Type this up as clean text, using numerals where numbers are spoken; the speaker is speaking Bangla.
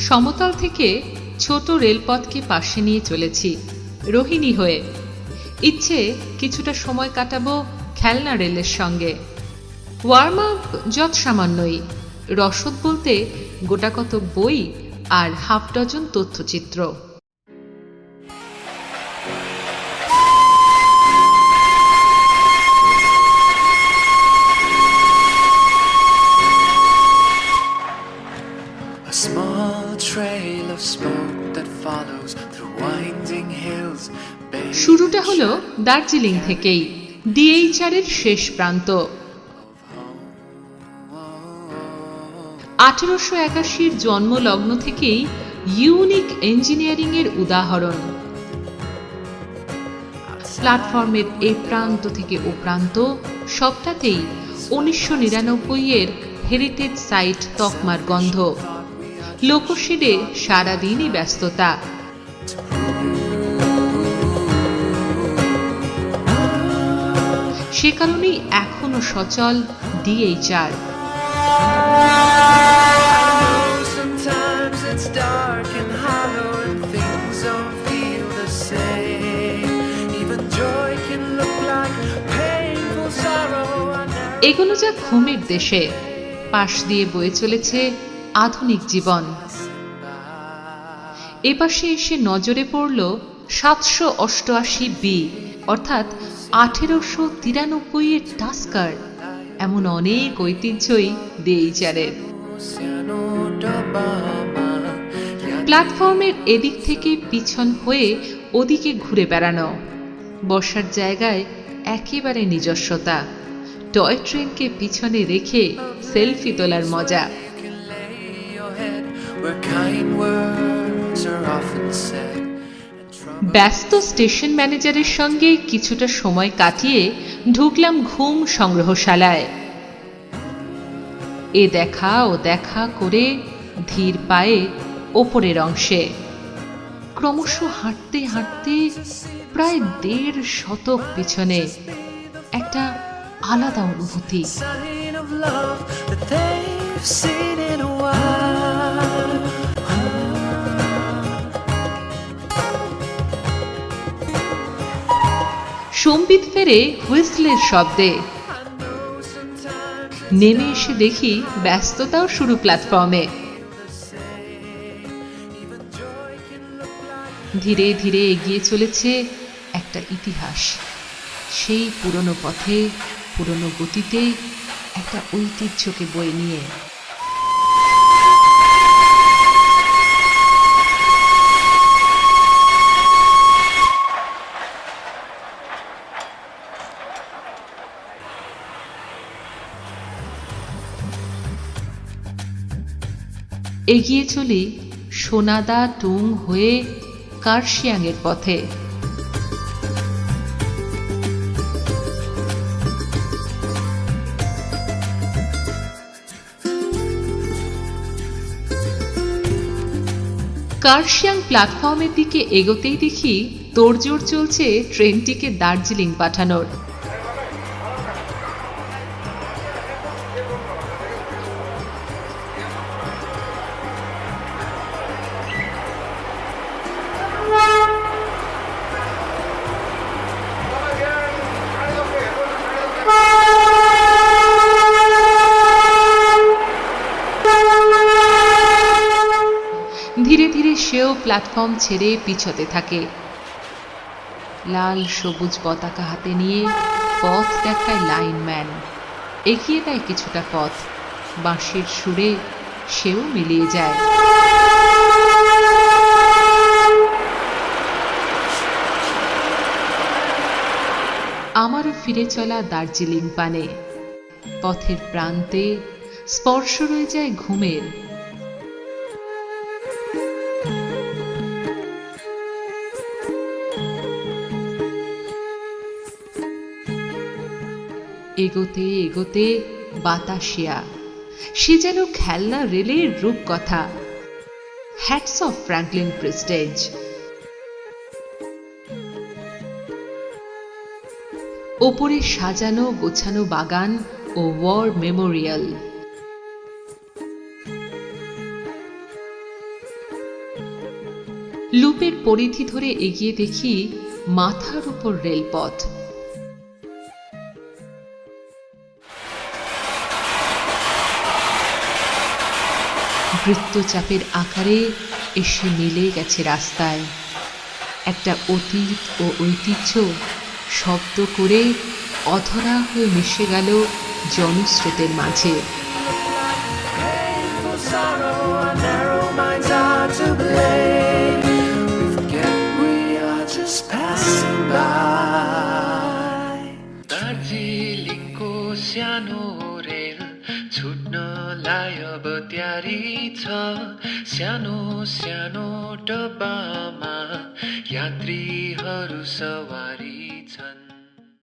সমতল থেকে ছোট রেলপথকে পাশে নিয়ে চলেছি রোহিণী হয়ে। ইচ্ছে কিছুটা সময় কাটাবো খেলনা রেলের সঙ্গে। ওয়ার্ম আপ যৎ সামান্যই, রসদ বলতে গোটাকত বই আর হাফ ডজন তথ্যচিত্র। শুরুটা হলো দার্জিলিং থেকেই, ডিএইচআর এর শেষ প্রান্ত। 1881 জন্মলগ্ন থেকেই ইউনিক ইঞ্জিনিয়ারিং এর উদাহরণ। প্ল্যাটফর্মের এ প্রান্ত থেকে ও প্রান্ত সবটাতেই 1999 এর হেরিটেজ সাইট তকমার গন্ধ। লোকশেডে সারাদিনই ব্যস্ততা। সে কারণেই এখনো সচল ডিএইচআর। এগুলো যা ঘুমের দেশে, পাশ দিয়ে বয়ে চলেছে আধুনিক জীবন। এপাশে এসে নজরে পড়ল 788 বি অর্থাৎ 1893 এর টাস্কার। এমন অনেক ঐতিহ্যই ডিএইচআরের। প্ল্যাটফর্মের এদিক থেকে পিছন হয়ে ওদিকে ঘুরে বেড়ানো, বসার জায়গায় একেবারে নিজস্বতা। টয় ট্রেনকে পিছনে রেখে সেলফি তোলার মজা। ব্যস্ত স্টেশন ম্যানেজারের সঙ্গে কিছুটা সময় কাটিয়ে ঢুকলাম ঘুম সংগ্রহশালায়। এ দেখা ও দেখা করে ধীর পায়ে ওপরের অংশে ক্রমশ হাঁটতে হাঁটতে প্রায় 1.5 শতক পিছনে একটা আলাদা অনুভূতি। সম্বিত ফেরে হুইসলের শব্দে। নেমে এসে দেখি ব্যস্ততাও শুরু প্ল্যাটফর্মে। ধীরে ধীরে এগিয়ে চলেছে একটা ইতিহাস। সেই পুরনো পথে, পুরনো গতিতে একটা ঐতিহ্যকে বয়ে নিয়ে। এগিয়ে চলি সোনাদা টুং হয়ে কার্শিয়াংয়ের পথে। কার্শিয়াং প্ল্যাটফর্মের দিকে এগোতেই দেখি তোড়জোড় চলছে ট্রেনটিকে দার্জিলিং পাঠানোর। ধীরে ধীরে সেও প্ল্যাটফর্ম ছেড়ে পিছতে থাকে। লাল সবুজ পতাকা হাতে নিয়ে পথ দেখায় লাইনম্যান। এগিয়ে দেয় কিছুটা পথ, বাঁশির সুরে সেও মিলিয়ে যায়। আমারও ফিরে চলা দার্জিলিং পানে। পথের প্রান্তে স্পর্শ রয়ে যায় ঘুমের। এগোতে এগোতে বাতাসিয়া, সে যেন খেলনা রেলের রূপকথা। Hats off Franklin Prestage. ওপরে সাজানো গোছানো বাগান ও ওয়ার মেমোরিয়াল। ইউরোপের পরিধি ধরে এগিয়ে দেখি মাথার উপর রেলপথ। বৃত্তচাপের আকারে এসে মিলে গেছে রাস্তায়। একটা অতীত ও ঐতিহ্য শব্দ করে অধরা হয়ে মিশে গেল জনস্রোতের মাঝে। दार्जिलिङको सानो रेल छुट्नलाई अब तयारी छ। सानो सानो डब्बामा यात्रीहरू सवारी